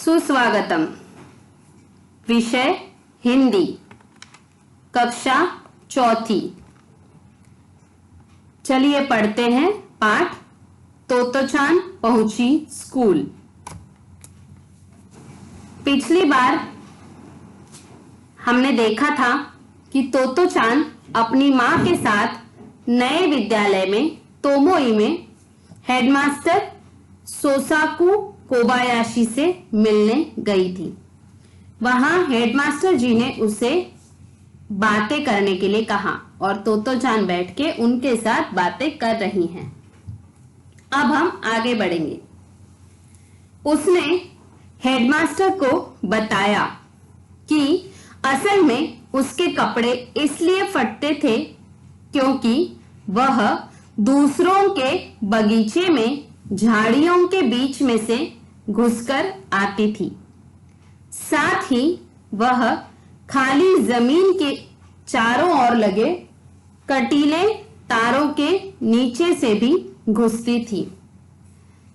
सुस्वागतम। विषय हिंदी, कक्षा चौथी। चलिए पढ़ते हैं पाठ तोतोचान पहुंची स्कूल। पिछली बार हमने देखा था कि तोतोचान अपनी मां के साथ नए विद्यालय में तोमोई में हेडमास्टर सोसाकू कोबायाशी से मिलने गई थी। वहां हेडमास्टर जी ने उसे बातें करने के लिए कहा और तोतोचान बैठ के उनके साथ बातें कर रही हैं। अब हम आगे बढ़ेंगे। उसने हेडमास्टर को बताया कि असल में उसके कपड़े इसलिए फटते थे क्योंकि वह दूसरों के बगीचे में झाड़ियों के बीच में से घुसकर आती थी। साथ ही वह खाली जमीन के चारों ओर लगे कटीले तारों के नीचे से भी घुसती थी।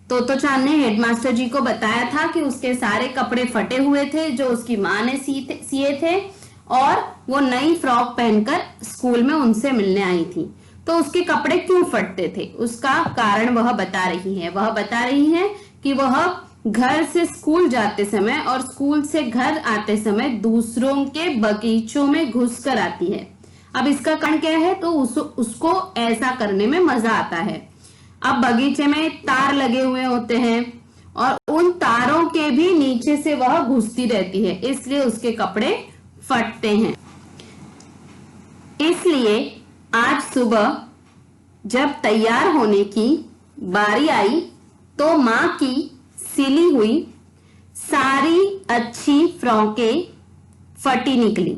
तोतोचान ने हेडमास्टर जी को बताया था कि उसके सारे कपड़े फटे हुए थे जो उसकी मां ने सिए थे और वो नई फ्रॉक पहनकर स्कूल में उनसे मिलने आई थी। तो उसके कपड़े क्यों फटते थे उसका कारण वह बता रही है। वह बता रही है कि वह घर से स्कूल जाते समय और स्कूल से घर आते समय दूसरों के बगीचों में घुसकर आती है। अब इसका कारण क्या है? तो उसको ऐसा करने में मजा आता है। अब बगीचे में तार लगे हुए होते हैं और उन तारों के भी नीचे से वह घुसती रहती है, इसलिए उसके कपड़े फटते हैं। इसलिए आज सुबह जब तैयार होने की बारी आई तो मां की सिली हुई सारी अच्छी फ्रॉकें फटी निकली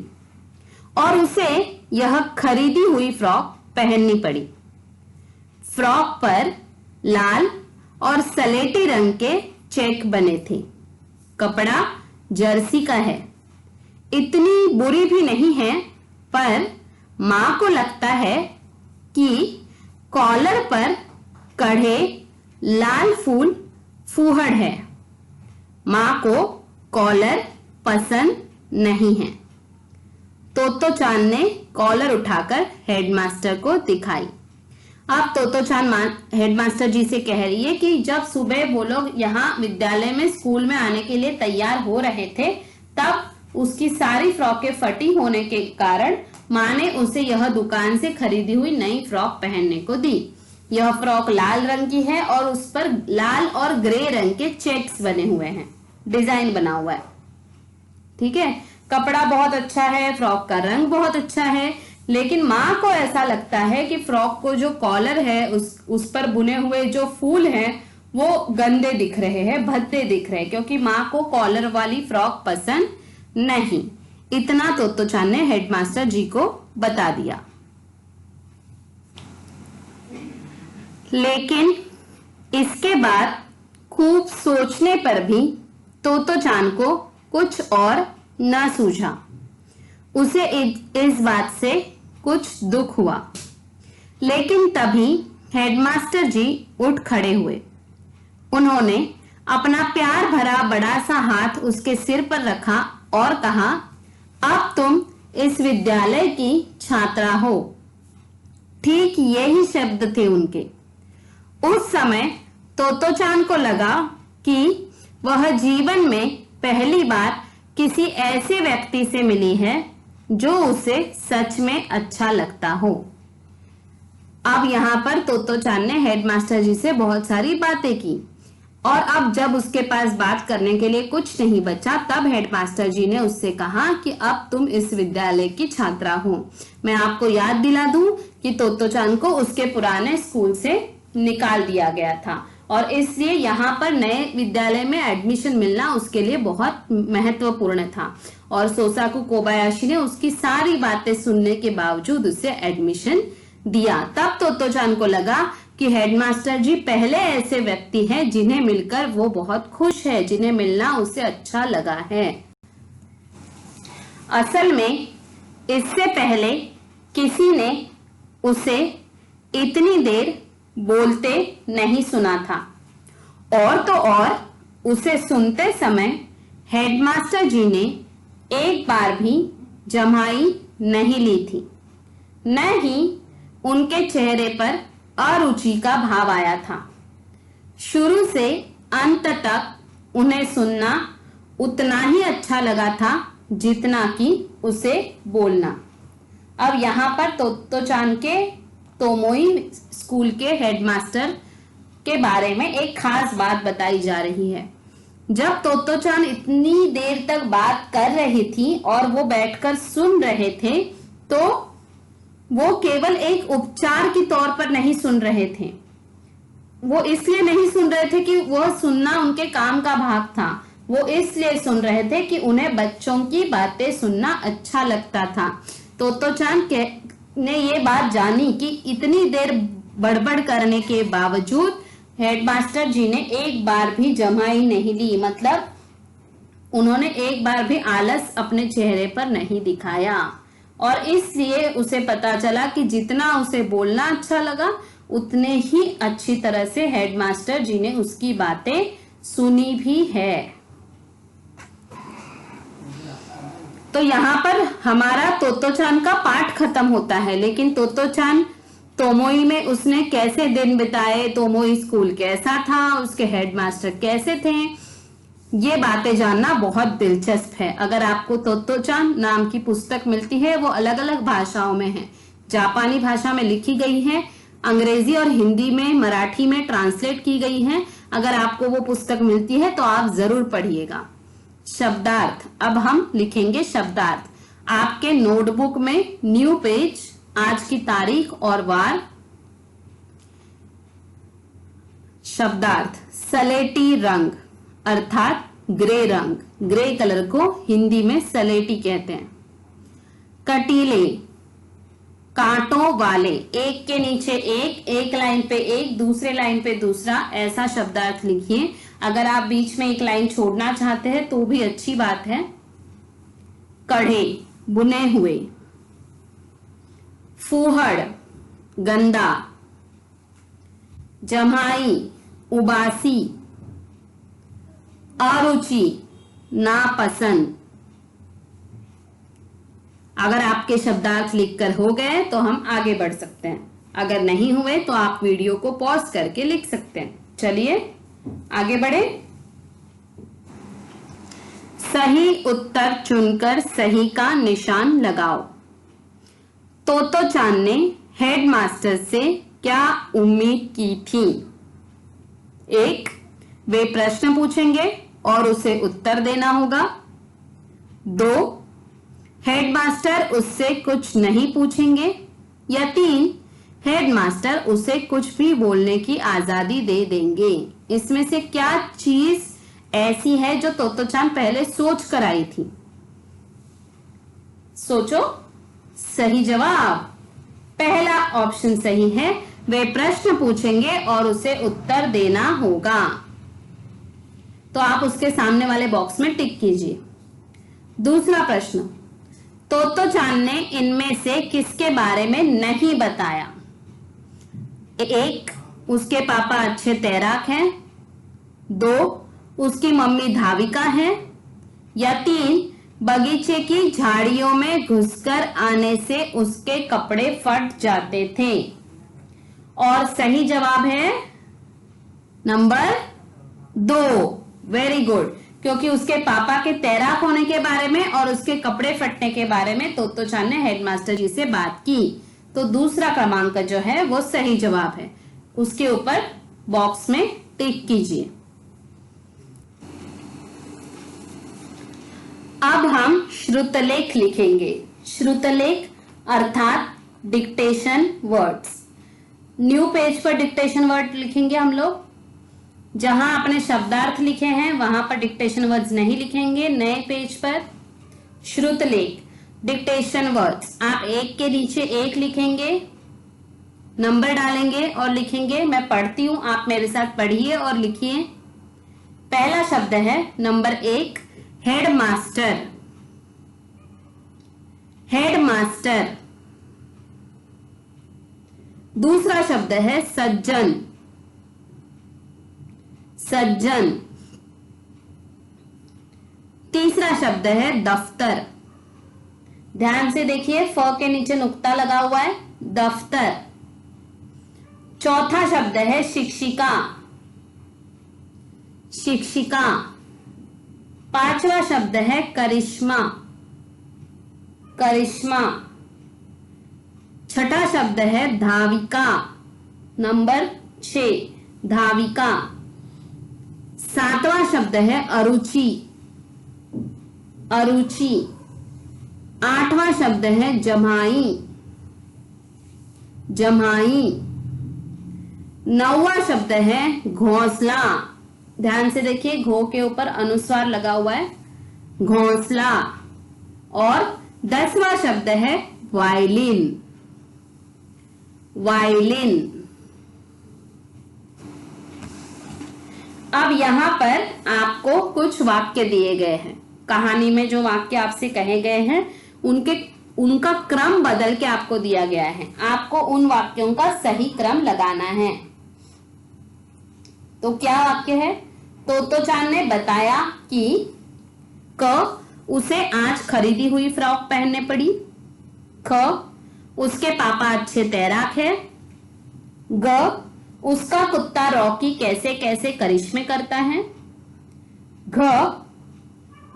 और उसे यह खरीदी हुई फ्रॉक पहननी पड़ी। फ्रॉक पर लाल और सलेटी रंग के चेक बने थे। कपड़ा जर्सी का है। इतनी बुरी भी नहीं है, पर मां को लगता है कि कॉलर पर कढ़े लाल फूल फूहड़ है। मां को कॉलर पसंद नहीं है। तोतोचान ने कॉलर उठाकर हेडमास्टर को दिखाई। अब तोतोचान हेडमास्टर जी से कह रही है कि जब सुबह वो लोग यहाँ विद्यालय में स्कूल में आने के लिए तैयार हो रहे थे तब उसकी सारी फ्रॉकें फटी होने के कारण मां ने उसे यह दुकान से खरीदी हुई नई फ्रॉक पहनने को दी। यह फ्रॉक लाल रंग की है और उस पर लाल और ग्रे रंग के चेक्स बने हुए हैं, डिजाइन बना हुआ है। ठीक है, कपड़ा बहुत अच्छा है, फ्रॉक का रंग बहुत अच्छा है, लेकिन मां को ऐसा लगता है कि फ्रॉक को जो कॉलर है उस पर बुने हुए जो फूल हैं वो गंदे दिख रहे हैं, भद्दे दिख रहे हैं, क्योंकि मां को कॉलर वाली फ्रॉक पसंद नहीं। इतना तोतोचान ने हेडमास्टर जी को बता दिया। लेकिन इसके बाद खूब सोचने पर भी तोतोचान को कुछ और न सूझा। उसे इस बात से कुछ दुख हुआ। लेकिन तभी हेडमास्टर जी उठ खड़े हुए। उन्होंने अपना प्यार भरा बड़ा सा हाथ उसके सिर पर रखा और कहा, अब तुम इस विद्यालय की छात्रा हो। ठीक यही शब्द थे उनके। उस समय तोतोचान को लगा कि वह जीवन में पहली बार किसी ऐसे व्यक्ति से मिली है जो उसे सच में अच्छा लगता हो। अब यहाँ पर तोतोचान ने हेडमास्टर जी से बहुत सारी बातें की और अब जब उसके पास बात करने के लिए कुछ नहीं बचा तब हेडमास्टर जी ने उससे कहा कि अब तुम इस विद्यालय की छात्रा हो। मैं आपको याद दिला दूं कि तोतोचान को उसके पुराने स्कूल से निकाल दिया गया था और इसलिए यहाँ पर नए विद्यालय में एडमिशन मिलना उसके लिए बहुत महत्वपूर्ण था और सोसाकू कोबायाशी ने उसकी सारी बातें सुनने के बावजूद उसे एडमिशन दिया। तब तोतोचान को लगा कि हेडमास्टर जी पहले ऐसे व्यक्ति हैं जिन्हें मिलकर वो बहुत खुश है, जिन्हें मिलना उसे अच्छा लगा है। असल में इससे पहले किसी ने उसे इतनी देर बोलते नहीं सुना था और तो और उसे सुनते समय हेडमास्टर जी ने एक बार भी जमाई नहीं ली थी, न ही उनके चेहरे पर अरुचि का भाव आया था। शुरू से अंत तक उन्हें सुनना उतना ही अच्छा लगा था जितना कि उसे बोलना। अब यहाँ पर तोत्तो-चान के तोमोई स्कूल के हेडमास्टर के बारे में एक खास बात बताई जा रही है। जब तोत्तो-चान इतनी देर तक बात कर रही थी और वो बैठकर सुन रहे थे, तो वो केवल एक उपचार के तौर पर नहीं सुन रहे थे। वो इसलिए नहीं सुन रहे थे कि वह सुनना उनके काम का भाग था, वो इसलिए सुन रहे थे कि उन्हें बच्चों की बातें सुनना अच्छा लगता था। तोत्तो-चान ने ये बात जानी कि इतनी देर बड़बड़ करने के बावजूद हेडमास्टर जी ने एक बार भी जमाई नहीं ली, मतलब उन्होंने एक बार भी आलस अपने चेहरे पर नहीं दिखाया, और इसलिए उसे पता चला कि जितना उसे बोलना अच्छा लगा उतने ही अच्छी तरह से हेडमास्टर जी ने उसकी बातें सुनी भी है। तो यहाँ पर हमारा तोत्तो-चान का पाठ खत्म होता है, लेकिन तोत्तो-चान तोमोई में उसने कैसे दिन बिताए, तोमोई स्कूल कैसा था, उसके हेडमास्टर कैसे थे, ये बातें जानना बहुत दिलचस्प है। अगर आपको तोत्तो-चान नाम की पुस्तक मिलती है, वो अलग अलग भाषाओं में है। जापानी भाषा में लिखी गई है, अंग्रेजी और हिंदी में, मराठी में ट्रांसलेट की गई है। अगर आपको वो पुस्तक मिलती है तो आप जरूर पढ़िएगा। शब्दार्थ, अब हम लिखेंगे शब्दार्थ। आपके नोटबुक में न्यू पेज, आज की तारीख और वार। शब्दार्थ, सलेटी रंग अर्थात ग्रे रंग, ग्रे कलर को हिंदी में सलेटी कहते हैं। कटीले, कांटों वाले, एक के नीचे एक, एक लाइन पे एक, दूसरे लाइन पे दूसरा, ऐसा शब्दार्थ लिखिए। अगर आप बीच में एक लाइन छोड़ना चाहते हैं तो भी अच्छी बात है। कढ़े, बुने हुए। फूहड़, गंदा। जमाई, उबासी। अरुचि, नापसंद। अगर आपके शब्दार्थ लिखकर हो गए तो हम आगे बढ़ सकते हैं, अगर नहीं हुए तो आप वीडियो को पॉज करके लिख सकते हैं। चलिए आगे बढ़े। सही उत्तर चुनकर सही का निशान लगाओ। तोत्तो-चान ने हेडमास्टर से क्या उम्मीद की थी? 1. वे प्रश्न पूछेंगे और उसे उत्तर देना होगा। 2. हेडमास्टर उससे कुछ नहीं पूछेंगे। या 3. हेडमास्टर उसे कुछ भी बोलने की आजादी दे देंगे। इसमें से क्या चीज ऐसी है जो तोत्तो-चान पहले सोच कर आई थी? सोचो। सही जवाब पहला ऑप्शन सही है, वे प्रश्न पूछेंगे और उसे उत्तर देना होगा। तो आप उसके सामने वाले बॉक्स में टिक कीजिए। दूसरा प्रश्न, तोत्तो-चान ने इनमें से किसके बारे में नहीं बताया? 1. उसके पापा अच्छे तैराक हैं। 2. उसकी मम्मी धाविका है। या 3. बगीचे की झाड़ियों में घुसकर आने से उसके कपड़े फट जाते थे। और सही जवाब है नंबर 2। वेरी गुड, क्योंकि उसके पापा के तैराक होने के बारे में और उसके कपड़े फटने के बारे में तोत्तो-चान ने हेडमास्टर जी से बात की। तो दूसरा क्रमांक जो है वो सही जवाब है। उसके ऊपर बॉक्स में टिक कीजिए। अब हम श्रुतलेख लिखेंगे। श्रुतलेख अर्थात डिक्टेशन वर्ड्स। न्यू पेज पर डिक्टेशन वर्ड लिखेंगे हम लोग। जहां आपने शब्दार्थ लिखे हैं वहां पर डिक्टेशन वर्ड्स नहीं लिखेंगे। नए पेज पर श्रुतलेख डिक्टेशन वर्ड्स, आप एक के नीचे एक लिखेंगे, नंबर डालेंगे और लिखेंगे। मैं पढ़ती हूं, आप मेरे साथ पढ़िए और लिखिए। पहला शब्द है नंबर 1, हेडमास्टर। हेडमास्टर। दूसरा शब्द है सज्जन। सज्जन। तीसरा शब्द है दफ्तर। ध्यान से देखिए, फ के नीचे नुक्ता लगा हुआ है, दफ्तर। चौथा शब्द है शिक्षिका। शिक्षिका। पांचवा शब्द है करिश्मा। करिश्मा। छठा शब्द है धाविका। नंबर 6, धाविका। सातवां शब्द है अरुचि। अरुचि। आठवां शब्द है जमाई। जमाई। नौवां शब्द है घोंसला। ध्यान से देखिए, घो के ऊपर अनुस्वार लगा हुआ है, घोंसला। और 10वां शब्द है वायलिन। वायलिन। अब यहां पर आपको कुछ वाक्य दिए गए हैं। कहानी में जो वाक्य आपसे कहे गए हैं उनका क्रम बदल के आपको दिया गया है। आपको उन वाक्यों का सही क्रम लगाना है। तो क्या वाक्य है? तोतो चान ने बताया कि क उसे आज खरीदी हुई फ्रॉक पहनने पड़ी। ख उसके पापा अच्छे तैराक है। ग उसका कुत्ता रॉकी कैसे कैसे करिश्मे करता है। घ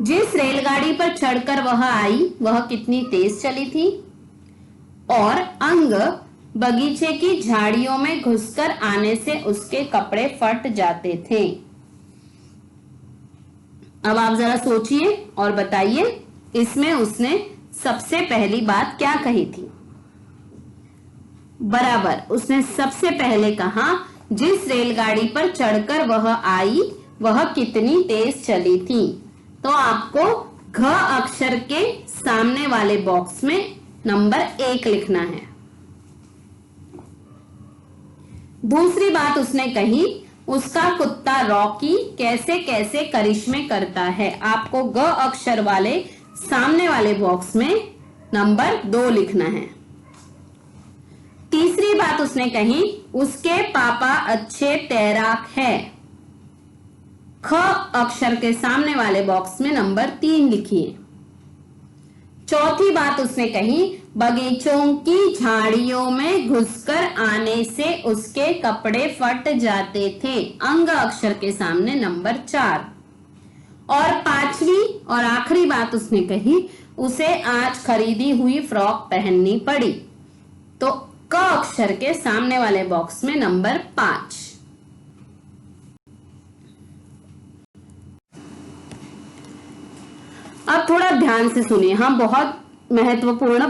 जिस रेलगाड़ी पर चढ़कर वह आई वह कितनी तेज चली थी। और अंग बगीचे की झाड़ियों में घुसकर आने से उसके कपड़े फट जाते थे। अब आप जरा सोचिए और बताइए, इसमें उसने सबसे पहली बात क्या कही थी? बराबर, उसने सबसे पहले कहा जिस रेलगाड़ी पर चढ़कर वह आई वह कितनी तेज चली थी। तो आपको घ अक्षर के सामने वाले बॉक्स में नंबर 1 लिखना है। दूसरी बात उसने कही उसका कुत्ता रॉकी कैसे कैसे करिश्मे करता है। आपको ग अक्षर वाले सामने वाले बॉक्स में नंबर 2 लिखना है। तीसरी बात उसने कही उसके पापा अच्छे तैराक है। ख अक्षर के सामने वाले बॉक्स में नंबर 3 लिखिए। चौथी बात उसने कही बगीचों की झाड़ियों में घुसकर आने से उसके कपड़े फट जाते थे। अंग अक्षर के सामने नंबर 4। और पांचवी और आखिरी बात उसने कही उसे आज खरीदी हुई फ्रॉक पहननी पड़ी। तो क अक्षर के सामने वाले बॉक्स में नंबर 5। अब थोड़ा ध्यान से सुनिए, हम बहुत महत्वपूर्ण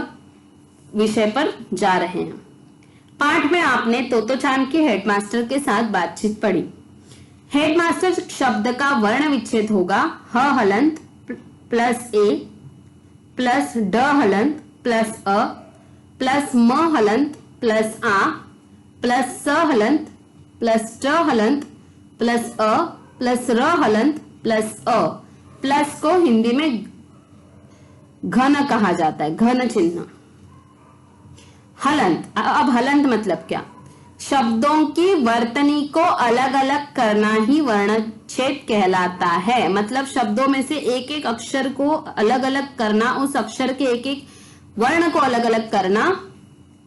विषय पर जा रहे हैं। पाठ में आपने तोतो चान के हेडमास्टर के साथ बातचीत पढ़ी। हेडमास्टर शब्द का वर्ण विच्छेद होगा ह हलंत प्लस ए प्लस ड हलंत प्लस अ प्लस म हलंत प्लस आ प्लस स हलंत प्लस ट हलंत प्लस अ प्लस र हलंत प्लस अ। प्लस को हिंदी में घन कहा जाता है, घन चिन्ह। हलंत। अब हलंत मतलब क्या? शब्दों की वर्तनी को अलग अलग करना ही वर्णच्छेद कहलाता है। मतलब शब्दों में से एक एक अक्षर को अलग अलग करना, उस अक्षर के एक एक वर्ण को अलग अलग करना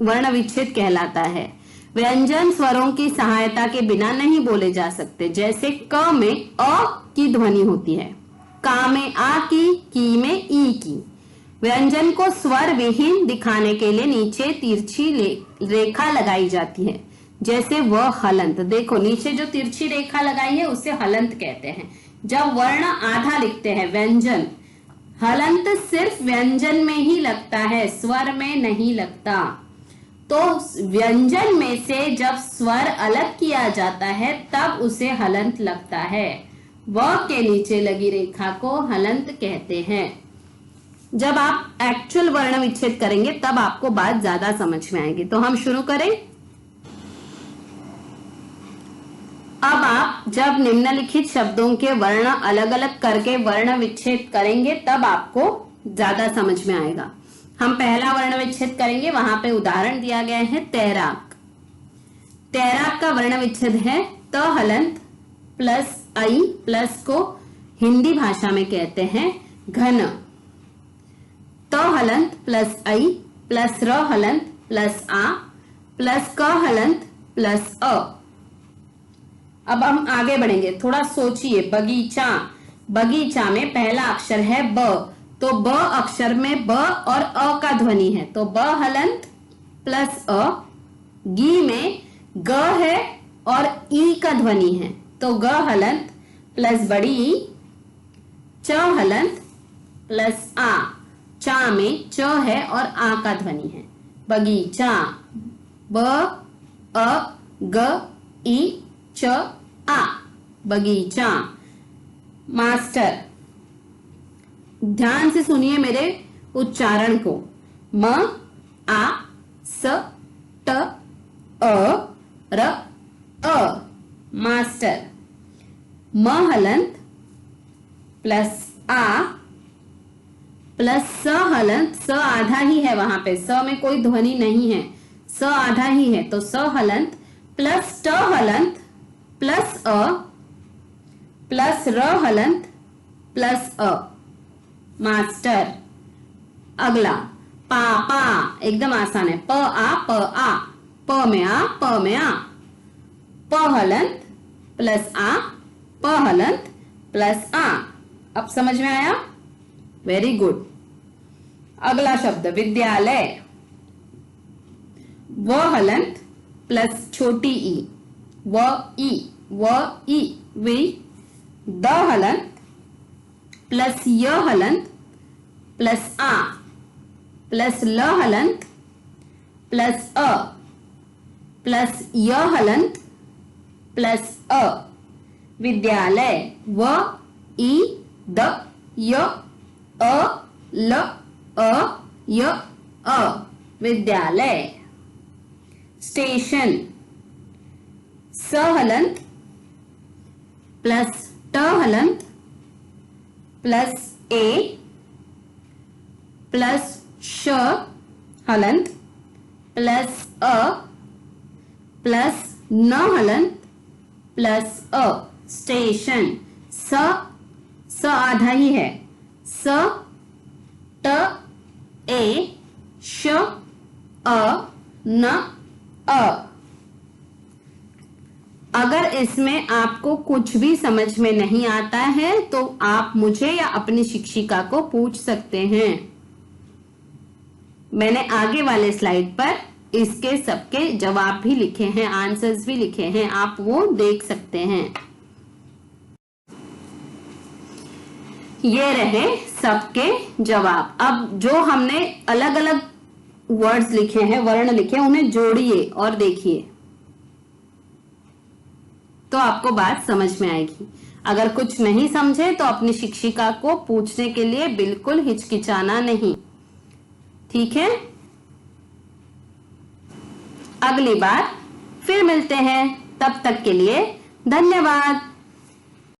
वर्ण विच्छेद कहलाता है। व्यंजन स्वरों की सहायता के बिना नहीं बोले जा सकते। जैसे क में अ की ध्वनि होती है, का में आ की में ई की। व्यंजन को स्वर विहीन दिखाने के लिए नीचे तिरछी रेखा लगाई जाती है। जैसे वह हलंत, देखो नीचे जो तिरछी रेखा लगाई है उसे हलंत कहते हैं। जब वर्ण आधा लिखते हैं व्यंजन, हलंत सिर्फ व्यंजन में ही लगता है, स्वर में नहीं लगता। तो व्यंजन में से जब स्वर अलग किया जाता है तब उसे हलंत लगता है। व के नीचे लगी रेखा को हलंत कहते हैं। जब आप एक्चुअल वर्ण विच्छेद करेंगे तब आपको बात ज्यादा समझ में आएगी। तो हम शुरू करें। अब आप जब निम्नलिखित शब्दों के वर्ण अलग अलग करके वर्ण विच्छेद करेंगे तब आपको ज्यादा समझ में आएगा। हम पहला वर्ण विच्छेद करेंगे, वहां पे उदाहरण दिया गया है तैराक। तैराक का वर्ण विच्छेद है त हलंत प्लस आई प्लस को हिंदी भाषा में कहते हैं घन, त हलंत प्लस ऐ प्लस र हलंत प्लस आ प्लस क हलंत प्लस अ। अब हम आगे बढ़ेंगे, थोड़ा सोचिए। बगीचा, बगीचा में पहला अक्षर है ब, तो ब अक्षर में ब और अ का ध्वनि है, तो ब हलंत प्लस अ। गी में ग है और ई का ध्वनि है, तो ग हलंत प्लस बड़ी ई। च हलंत प्लस आ, चा में च है और आ का ध्वनि है। बगीचा, ब अ ग ई च आ, बगीचा। मास्टर, ध्यान से सुनिए मेरे उच्चारण को। म आ स ट अ र अ, मास्टर। म हलंत प्लस आ प्लस स हलंत, स आधा ही है वहां पे, स में कोई ध्वनि नहीं है, स आधा ही है, तो स हलंत प्लस ट हलंत प्लस अ प्लस र हलंत प्लस अ, मास्टर। अगला पापा, एकदम आसान है। प आ प आ, प में आ प में आ, प हलंत प्लस आ, प हलंत प्लस आ। अब समझ में आया? Very good. अगला शब्द विद्यालय, व हलंत प्लस छोटी ई, व ई वी। द हलंत प्लस य हलंत प्लस आ प्लस ल हलंत प्लस अ प्लस य हलंत प्लस अ, विद्यालय। व ई द य अ ल अ य अ, विद्यालय। स्टेशन, स हलंत प्लस ट हलंत प्लस ए प्लस श हलंत प्लस अ प्लस न हलंत प्लस अ, स्टेशन। स आधा ही है, स ट ए श अ न अ। अगर इसमें आपको कुछ भी समझ में नहीं आता है तो आप मुझे या अपनी शिक्षिका को पूछ सकते हैं। मैंने आगे वाले स्लाइड पर इसके सबके जवाब भी लिखे हैं, आंसर्स भी लिखे हैं, आप वो देख सकते हैं। ये रहे सबके जवाब। अब जो हमने अलग अलग वर्ड्स लिखे हैं, वर्ण लिखे हैं, उन्हें जोड़िए और देखिए तो आपको बात समझ में आएगी। अगर कुछ नहीं समझे तो अपनी शिक्षिका को पूछने के लिए बिल्कुल हिचकिचाना नहीं, ठीक है? अगली बार फिर मिलते हैं, तब तक के लिए धन्यवाद।